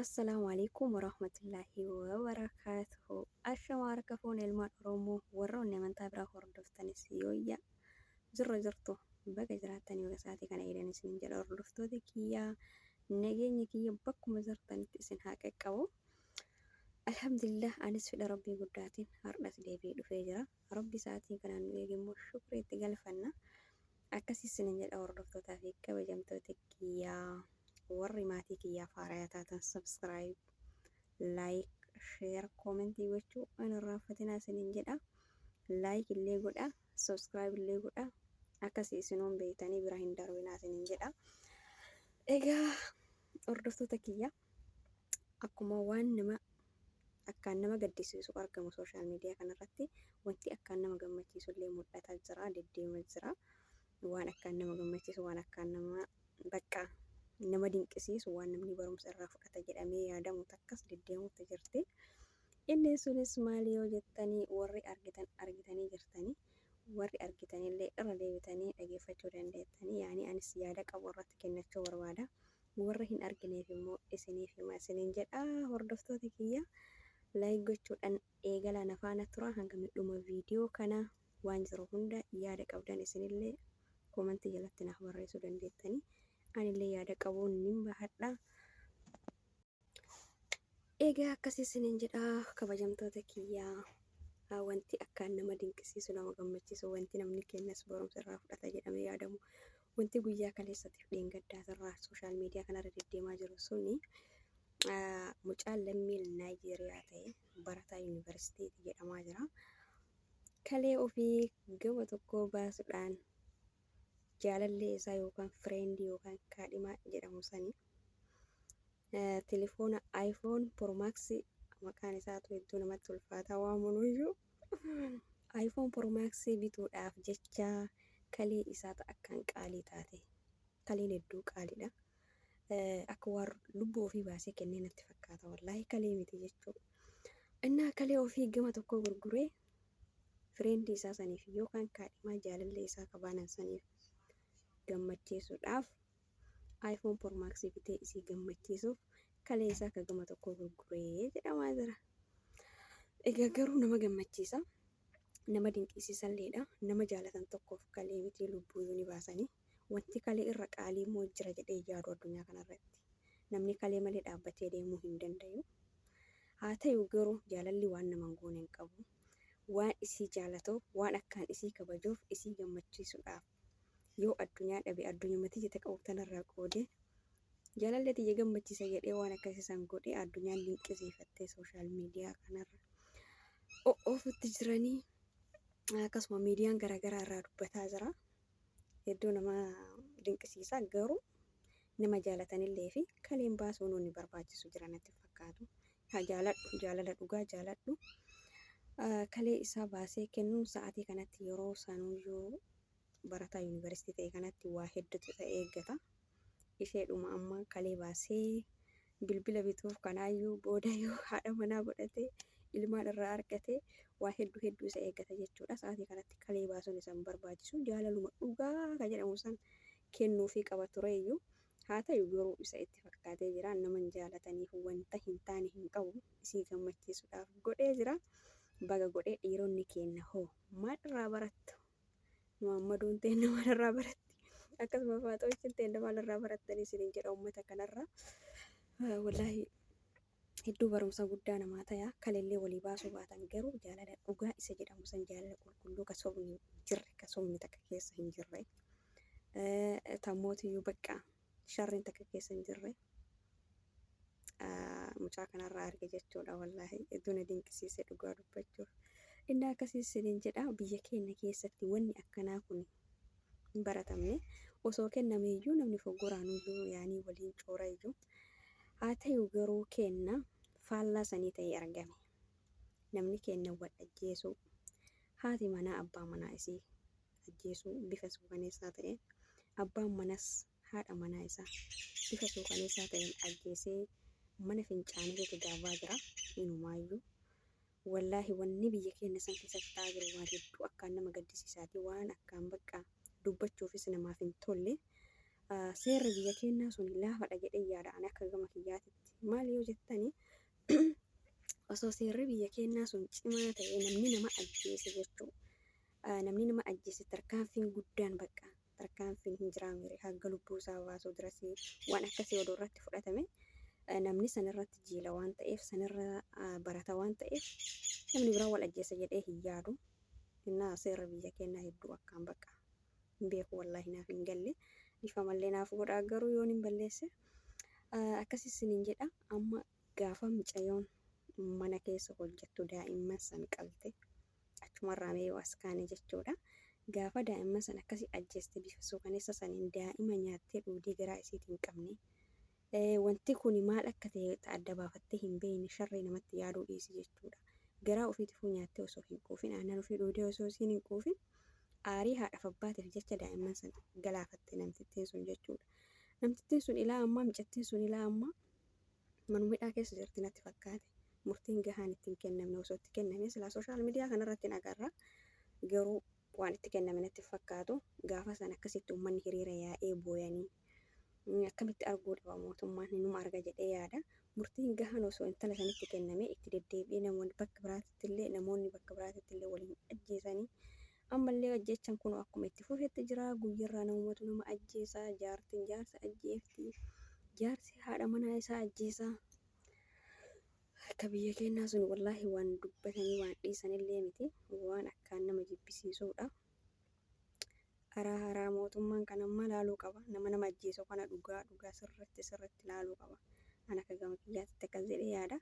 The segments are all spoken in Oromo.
Assalamu alaikum warahmatullahi wabarakatuh. Ashama harka fuun ilmaan Oromoo warra amantaa biraa hordoftanis yooyya jirtu baga jiraatanii baga sa'aatii kana eedan isin jedha hordoftoota kiyyaa nageenya kiyya bakkuma jirtanitti isin haa qaqqabu. Alhamdulillah anis fedha rabbii guddaatiin har'as deebi'ee dhufee jira. Rabbi sa'aatii kanaan nu eegemmoo shukrii itti galfanna. Akkasii isin jedha hordoftootaa fi kabajamtoota kiyyaa. Warri maatii kiyyaaf haaraa taatan subscribe, like, share, comment gochuu hin irraanfatinaa isiniin jedha. Like illee godha, subscribe illee godha. Akkasii isinoon beektanii bira hin darbinaa isiniin jedha. Egaa hordoftoota kiyya akkuma waan akkaan nama gaddisiisu argamu sooshaal miidiyaa kanarratti wanti akkaan nama gammachiisu illee mul'ataa jira, deddeemaa jira. Waan akkaan nama gammachiisu, waan akkaan nama bakka nama dinqisiisu waan namni barumsa irraa fudhata jedhamee yaadamu takkas deddeemuutti jirti. Inni sunis maali yoo jettanii warri argitanii jirtanii warri argitanillee irra deebitanii dhageeffachuu dandeettanii yaani anis yaada qabu irratti kennachuu barbaada. Warra hin argineef immoo isiniif hima isiniin jedha hordoftoota kiyya laayik gochuudhaan eegala nafaana tura hanga midhuma viidiyoo kana waan jiru hunda yaada qabdan isinillee koomentii jalatti naaf barreessuu dandeettanii. Anillee yaada qabuun nin bahadha. Egaa akkasii isiniin jedha kabajamtoota kiyyaa wanti akkaan nama dinqisiisu nama gammachiisu wanti namni kennas barumsa irraa fudhata jedhamee yaadamu wanti guyyaa kaleessatiif dheengaddaa irraa sooshaal miidiyaa kanarra deddeemaa jiru suni mucaan lammii Naayijeeriyaa ta'e barataa yuunivarsiitiiti jedhamaa jira. Kalee ofii gama tokkoo baasuudhaan jaalallee isaa yookaan fireendii yookaan kaadhimaa jedhamu sanii telefoona iPhone Pro Max maqaan isaatu hedduu namatti ulfaataa waamanuyyuu iPhone Pro Max bituudhaaf jecha kalee isaatu akkaan qaalii taate. Kaleen hedduu qaaliidha. Akka waan lubbuu ofii baasee kennee natti fakkaata wallaahi kalee miti jechuudha. Innaa kalee ofii gama tokko gurguree fireendii isaa saniif yookaan kaadhimaa jaalallee isaa kabaanan saniif gammachiisuudhaaf iPhone Pro Max bitee isii gammachiisuuf kalee isaa akka gama tokko gurguree jedhamaa jira. Egaa garuu nama gammachiisa, nama dinqisiisalleedha. Nama jaalatan tokkoof kalee miti lubbuu ni baasanii. Wanti kalee irra qaalii immoo jira jedhee yaadu addunyaa kanarratti. Namni kalee malee dhaabbatee deemuu hin danda'u. Haa ta'u garuu jaalalli waan nama hin goone hin qabu. Waan isii jaalatuuf, waan akkaan isii kabajuuf, isii gammachiisuudhaaf yoo addunyaa dhabe addunyaa matii jette qabu tanarraa qoodee jaalallee tiyya gammachiisa jedhee waan akkasii san godhee addunyaan dinqisiifattee sooshaal miidiyaa kanarra ofitti jiranii akkasuma miidiyaan garaagaraa irraa dubbataa jira. Hedduu nama dinqisiisa garuu nama jaalatanillee fi kaleen baasuun inni barbaachisu jira natti fakkaatu. Jaalala dhugaa jaaladhu. Kalee isaa baasee kennuun sa'aatii kanatti yeroo sanuyyuu barataa yuunivarsiitii ta'e kanatti waa hedduutu isa eeggata. Isheedhuma amma kalee baasee bilbila bituuf kanaayyuu booda yoo haadha manaa godhatee ilmaan irraa argatee waa hedduu isa eeggata jechuudha. Sa'aatii kanatti kalee baasuun isa barbaachisu jaalaluma dhugaa kan jedhamu san kennuufii qaba tureeyyuu haa ta'u garuu isa itti fakkaatee jira. Nama jaalataniif wanta hin taane hin qabu isii gammachiisuudhaaf godhee jira. Baga godhee dhiironni keenya hoo maalirraa barattu? Muhammaduun teenya maalirraa baratti? Akkasuma Faaxoochiin teenya maalirraa barattanii isiniin jedha uummata kanarra. Wallaahi hedduu barumsa guddaa namaa ta'a. Kaleellee walii baasuu baatan garuu jaalala dhugaa isa jedhamu san jaalala qulqulluu ka sobni jirre ka sobni takka keessa hin jirre. Tammootiyyuu bakka sharriin takka keessa hin jirre. Mucaa kanarraa arge jechuudha wallaahi hedduu na dinqisiise dhugaa dubbachuuf. Inni akkasii isiniin jedha biyya keenya keessatti wanni akkanaa kun hin baratamne osoo kennameeyyuu namni foggoraanuyyuu yaanii waliin coorayyuu haa ta'u garuu kenna faallaa sanii ta'ee argame. Namni kenna wal ajjeesuu haati manaa abbaa manaa isii ajjeesuu bifa suukaneessaa ta'een abbaan manas haadha manaa isaa bifa suukaneessaa ta'een ajjeesee mana fincaaniitu gaabaa jira inumaayyuu. Wallaahi wanni biyya keenya san keessatti ta'aa jiru waan hedduu akkaan nama gaddisiisaati waan akkaan bakka dubbachuufis namaaf hin tolle seerri biyya keenyaa sun laafadha jedhee yaada ani akka gama kiyyaatitti. Maal yoo jettanii osoo seerri biyya keenyaa sun cimaa ta'e namni nama ajjeese jechuudha. Namni nama ajjeese tarkaanfiin guddaan bakka tarkaanfiin hin jiraamne hanga lubbuu isaa baasuu dirasii waan akkasii odoo irratti fudhatame namni sanirratti jiila waan ta'eef sanirra barata waan ta'eef namni biraa wal ajjeese jedhee hin yaadu. Innaa seerri biyya keenyaa hedduu akkaan bakka hin beeku wallaahi naaf hin galle ifa mallee naaf godhaa garuu yoon hin balleesse akkasii isiniin jedha. Amma gaafa mucayyoon mana keessa hojjettu daa'imman san qalte achumarraa mee as kaane jechuudha. Gaafa daa'imman san akkasii ajjeeste bifa suukaneessa saniin daa'ima nyaattee dhuudii garaa isiitii hin qabne wanti kun maal akka ta'e adda baafattee hin beekne sharrii namatti yaaduu dhiisi jechuudha. Garaa ofiitifuu nyaattee osoo hin quufin aannan ofii dhuudee osoo isiin hin quufin aarii haadhaaf abbaatiif jecha daa'imman san galaafatte namtittiin sun jechuudha. Namtittiin sun ilaa ammaa mucattiin sun ilaa ammaa manumidhaa keessa jirti natti fakkaate. Murtiin gahaan ittiin kennamne osoo itti kenname silaa sooshaal miidiyaa kanarratti agarra garuu waan itti kenname natti fakkaatu. Gaafa san akkasitti uummanni hiriira yaa'ee booyanii akkamitti arguu dhaba mootummaan hinuma arga jedhee yaada. Murtiin gahaan osoo intala sanitti kenname itti deddeebi'ee namoonni bakka biraatitti illee waliin ajjeesanii ammallee ajjeechan kun akkuma itti fufetti jira. Guyyarraa namumatu nama ajjeesaa, jaartiin jaarsa ajjeefti, jaarsi haadha manaa isaa ajjeesaa. Akka biyya keenyaa sun wallaahi waan dubbatanii waan dhiisanillee miti waan akkaan nama jibbisiisuudha. Haraa mootummaan kan amma laaluu qaba. Nama ajjeesu kana dhugaa sirriitti laaluu qaba. Ana akka gama kiyyaatti akkas jedhee yaada.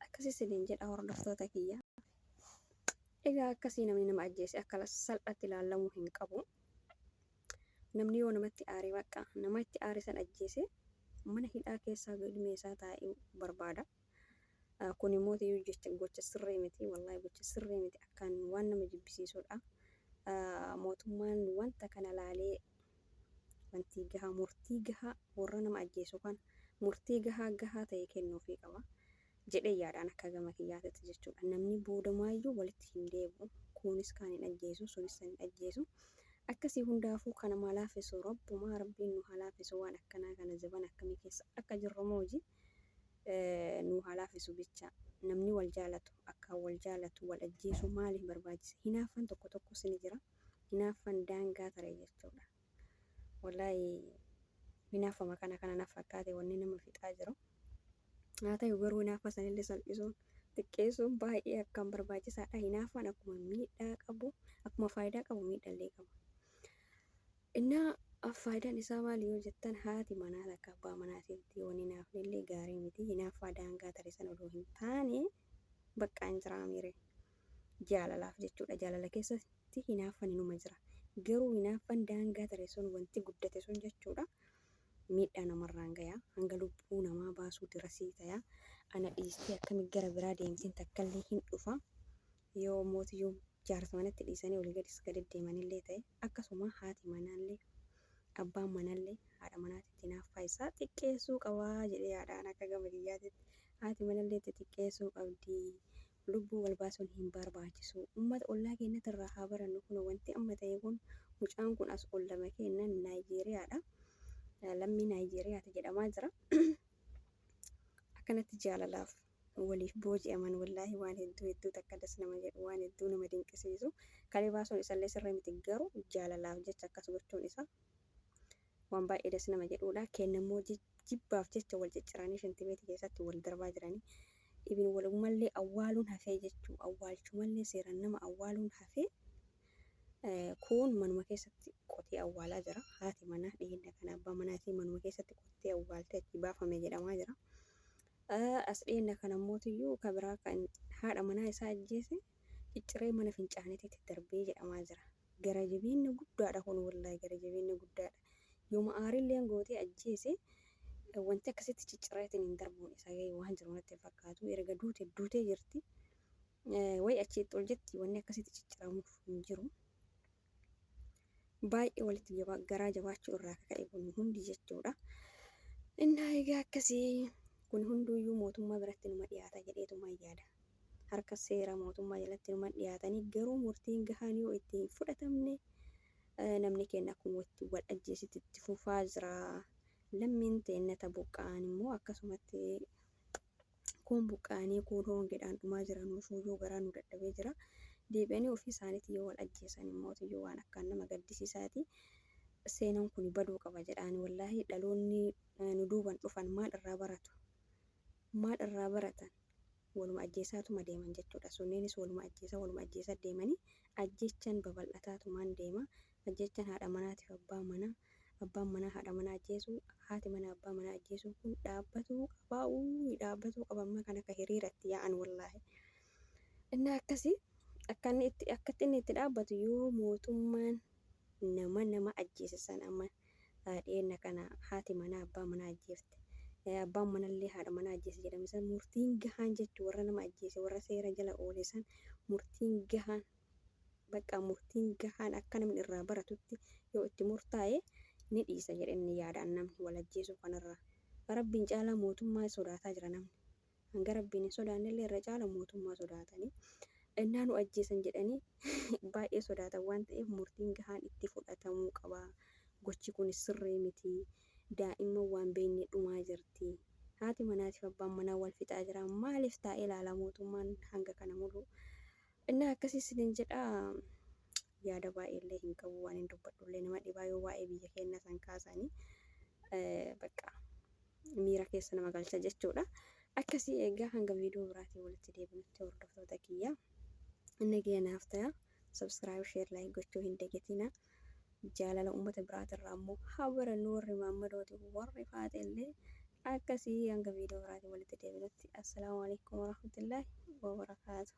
Akkasii isiniin jedha hordoftoota kiyya. Egaa akkasii namni nama ajjeese akka salphaatti ilaalamuu hin qabu. Namni yoo namatti aare bakka namatti aare san ajjeese mana hidhaa keessaa galmee isaa taa'ee barbaada. Kun immoo gocha sirrii miti wallaahi gocha sirrii miti akkaan waan nama jibbisiisudha. Mootummaan wanta kana laalee wanti gahaa murtii gahaa warra nama ajjeesu kan murtii gahaa ta'e kennuufii qaba jedhee yaadaan akka gama kiyyaatitti jechuudha. Namni boodamaayyuu walitti hin deebi'u. Kunis kan hin ajjeesu sunis hin ajjeesu. Akkasii hundaafuu kana maa laaffisu rabbumaa rabbiin nu haa laaffisu waan akkanaa kana zaban akkamii keessa akka jirru mooji nu haa laaffisu bicha. Namni wal jaalatu akka wal jaalatu wal ajjeesu maaliif barbaachisa? Hinaaffan tokko sini jira. Hinaaffan daangaa tare jechuudha. Wallaahi hinaaffama kana naaf fakkaate wanni nama fixaa jiru. Haa ta'u garuu hinaaffa sanillee salphisuun xiqqeessuun baay'ee akkaan barbaachisaadha. Hinaaffan akkuma miidhaa qabu akkuma faayidaa qabu miidhallee qaba. Innaa faayidaan isaa maali yoo jettan haati manaa takka abbaa manaatiif yoo hinaafnellee gaarii miti. Hinaaffaa daangaa tare san odoo hin taane baqqaan jiraa mire jaalalaaf jechuudha. Jaalala keessatti hinaaffan inuma jira. Garuu hinaaffan daangaa tare sun wanti guddate sun jechuudha. Miidhaa namarraan gayaa hanga lubbuu namaa baasuu dirasii ta'a. Ana dhiistee akkamitti gara biraa deemtiin takkallee hin dhufa. Yoo mootiyyuu jaarsa manatti dhiisanii olii gadi deemanillee ta'e akkasuma haati manaallee abbaan manaallee haadha manaatitti hinaaffaa isaa xiqqeessuu qabaa jedhee yaadaan akka gama kiyyaatitti. Haati manaallee xiqqeessuu qabdi. Lubbuu wal baasuun hin barbaachisu. Uummata ollaa keenyatti irraa haa barannu. Kun wanti amma ta'e kun mucaan kun as ollama kennan Naayijeeriyaadha. Lammii Naayijeriyaati jedhamaa jira. Akkanatti jaalalaaf waliif booji'aman wallaahi waan hedduu takkadas nama jedhu waan hedduu nama dinqisiisu. Kalee baasuun isallee sirrii miti garuu jaalalaaf jecha akkas gochuun isaa waan baay'eedas nama jedhudha. Kennammoo jibbaaf jecha wal cicciranii shintibeetii keessatti wal darbaa jiranii. Ibin walumallee awwaaluun hafee jechuu awwaalchumallee seeraan nama awwaaluun hafee kun manuma keessatti qotee awwaalaa jira. Haati manaa dhiyeenya kana abbaa manaatii manuma keessatti qotee awwaaltee itti baafame jedhamaa jira. As dhiyeenya kana mootiyyuu kabiraa kan haadha manaa isaa ajjeese cicciree mana fincaaniitti darbee jedhamaa jira. Gara jabeenya guddaadha kun wallaahi gara jabeenya guddaadha. Yooma aarillee gootee ajjeese wanti akkasitti ciccireetiin hin darbuun isaa gahee waan jiru natti fakkaatu. Erga duutee jirti. Wayi achitti ol jetti wanni akkasitti cicciramuuf hin jiru. Baay'ee walitti garaa jabaachuu irraa ka'e kun hundi jechuudha. Innaa egaa akkasii kun hunduyyuu mootummaa biratti numa dhiyaata jedheetuma yaada. Harka seera mootummaa jalatti numa dhiyaatanii garuu murtiin gahaan yoo itti hin fudhatamne namni keenya kun wal ajjeesitti itti fufaa jira. Lammiin teennata buqqa'an immoo akkasumatti kun buqqa'anii kun hongeedhaan dhumaa jiran nuuyyuu garaa nu dadhabee jira. Deebi'anii ofii isaaniitii yoo wal ajjeesan immoo waan akkaan nama gaddisiisaati. Seenaan kun baduu qaba jedhaan wallaahi dhaloonni nu duuban dhufan maal irraa baratu? Maal irraa baratan? Waluma ajjeesaatuma deeman jechuudha. Sunneenis waluma ajjeesaa deemanii ajjechaan babal'ataatumaan deema. Ajjechaan haadha manaatiif abbaan manaa haadha manaa ajjeesuu, haati manaa abbaa manaa ajjeesuu kun dhaabbatuu qaba amma kan akka hiriiratti yaa'an wallaahi. Inni akkasii akka inni itti dhaabbatu yoo mootummaan nama ajjeesisan amma dhiyeenya kana haati manaa abbaa manaa ajjeefte. Abbaan manallee haadha manaa ajjeese jedhame san murtiin gahaan jechuu warra nama ajjeese warra seera jala oole san murtiin gahaan bakka murtiin gahaan akka namni irraa baratutti yoo itti murtaa'e ni dhiisa jedhanii yaadaan namni wal ajjeesuu kanarraa. Rabbiin caalaa mootummaa sodaataa jira namni. Hanga rabbiin hin sodaannellee irra caala mootummaa sodaatanii innaa nu ajjeesan jedhanii baay'ee sodaatan waan ta'eef murtiin gahaan itti fudhatamuu qaba. Gochi kun sirrii miti. Daa'imman waan beekne dhumaa jirti. Haati manaatiif abbaan manaa wal fixaa jira. Maaliif taa'ee ilaala mootummaan hanga kana mulu? Inni akkasiis hin jedhaa yaada baay'eellee hin qabu waan hin dubbadhullee nama dhibaa yoo waa'ee biyya keenya san kaasanii bakka miira keessa nama galcha jechuudha. Akkasii egaa hanga viidiyoo biraatiin walitti deebinutti hordoftoota kiyya. Inni geenaaf ta'a. Subscribe, share, like gochuu hin dagatinaa. Jaalala uummata biraatirraa immoo haa barannu warri maammadooti warri faaxillee akkasii hanga viidiyoo biraatiin walitti deebinutti. Assalaamu alaikum warahmatullahi wabarakaatuh.